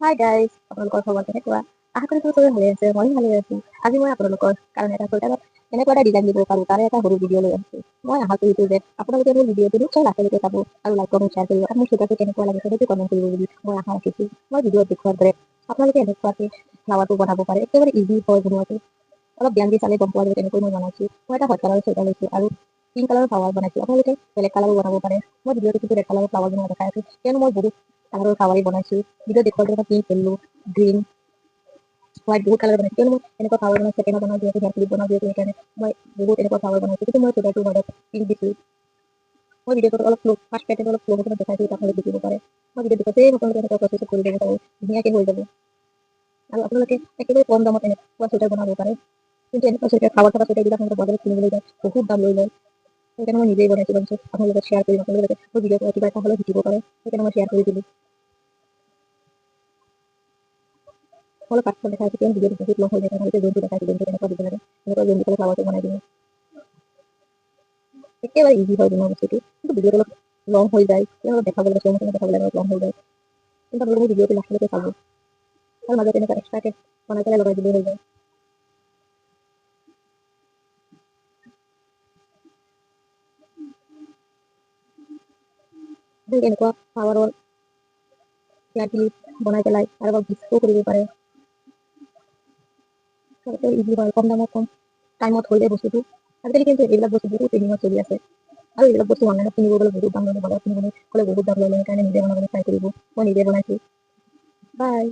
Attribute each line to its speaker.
Speaker 1: Hi guys, আপোনালোকৰ খবৰ কেনেকুৱা? আশা কৰোঁ চবৰে ভালে আছে, ময়ো ভালে আছোঁ। আজি মই আপোনালোকৰ কাৰণে এটা চুৱেটাৰত এনেকুৱা এটা ডিজাইন দিব পাৰোঁ তাৰে এটা সৰু ভিডিঅ' লৈ আহিছোঁ। মই আশা কৰিছোঁ যে আপোনালোকে মোৰ ভিডিঅ'টো নিশ্চয় লাষ্টলৈকে চাব আৰু লাইক কমেণ্ট শ্বেয়াৰ কৰিব আৰু মোৰ চুৱেটাৰটো কেনেকুৱা লাগিছে সেইটো কমেণ্ট কৰিব বুলি মই আশা ৰাখিছোঁ। মই ভিডিঅ'ত দেখুওৱাৰ দৰে আপোনালোকে এনেকুৱাকৈ ফ্লাৱাৰটো বনাব পাৰে, একেবাৰে ইজি হয় বনোৱাটো। অলপ ধ্যান দি চালে গম পোৱা যাব কেনেকৈ মই বনাইছোঁ। মই এটা হোৱাইট কালাৰৰ চুৱেটাৰ লৈছোঁ আৰু পিংক কালাৰৰ ফ্লাৱাৰ বনাইছোঁ। আপোনালোকে বেলেগ কালাৰো বনাব পাৰে। মই ভিডিঅ'টো কিন্তু ৰেড কালাৰৰ ফ্লাৱাৰ বনোৱা দেখাই আছোঁ, কিয়নো মই বহুত কালাৰৰ ফ্লাৱাৰেই বনাইছোঁ। ভিডিঅ'ত দেখুওৱাৰ দৰে পিংক, য়েল্লো, গ্ৰীণ, হোৱাইট বহুত কালাৰ বনাইছোঁ, কিয়নো মই এনেকুৱা ফ্লাৱাৰ বনাওঁ, ছেকেণ্ডত বনাওঁ যিহেতু হেয়াৰ ক্লিপ বনাওঁ যিহেতু সেইকাৰণে মই বহুত এনেকুৱা ফ্লাৱাৰ বনাইছোঁ। কিন্তু মই চুৱেটাৰটোৰ মাজত পিংক দিছোঁ। মই ভিডিঅ'টোত অলপ ফ্ল' ফাৰ্ষ্ট পেটাৰ্ণ অলপ ফ্ল' কৰি দেখাইছোঁ, আপোনালোকে দেখিব পাৰে। মই ভিডিঅ'ত গোটেই সকলোকে এনেকুৱা প্ৰচেছত কৰি যাব পাৰোঁ, ধুনীয়াকৈ হৈ যাব। আৰু আপোনালোকে একেবাৰে কম দামত এনেকুৱা চুৱেটাৰ বনাব পাৰে। কিন্তু এনেকুৱা চুৱেটাৰ ফ্লাৱাৰ থকা চুৱেটাৰবিলাক আপোনালোকে বজাৰত কিনিবলৈ যায় বহুত দাম লৈ লয়। সেইকাৰণে মই নিজেই বনাইছোঁ, ভাবিছোঁ আপোনালোকৰ লগত শ্বেয়াৰ কৰিম, আপোনালোকে মোৰ ভিডিঅ'ৰ পৰা কিবা এটা হ'লেও শিকিব পাৰে। সেইকাৰণে মই শ্বেয়াৰ কৰি দিলোঁ। অলপ পাতল দেখাইছোঁ, কিয়নো ভিডিঅ'টো বহুত লং হৈ যায়, আপোনালোকে যোনটো দেখাইছোঁ যোনটো কেনেকুৱা দিব লাগে এনেকুৱা যোনটো ফ্লাৱাৰটো বনাই দিওঁ। একেবাৰে ইজি হয় বনোৱা বস্তুটো, কিন্তু ভিডিঅ'টো অলপ লং হৈ যায়, কিয় অলপ দেখাবলৈ দেখাবলৈ অলপ লং হৈ যায়। কিন্তু আপোনালোকে ভিডিঅ'টো লাষ্টলৈকে চাব আৰু মাজত এনেকুৱা এক্সট্ৰাকৈ বনাই পেলাই লগাই দিলেই হৈ যায়। এনেকুৱা ফ্লাৱাৰৰ হেয়াৰ ক্লিপ বনাই পেলাই আৰু অলপ গিফ্টও কৰিব পাৰে। ইজি হয়, কম দামত কম টাইমত হৈ যায় বস্তুটো। আজিকালি কিন্তু এইবিলাক বস্তু বহুত ট্ৰেণ্ডিঙত চলি আছে আৰু এইবিলাক বস্তু অনলাইনত কিনিব গ'লে বহুত দাম ল'ব, বজাৰত কিনিবলৈ গ'লে বহুত দাম ল'ব। সেইকাৰণে নিজে বনাবলৈ ট্ৰাই কৰিব। মই নিজে বনাইছোঁ। বাই।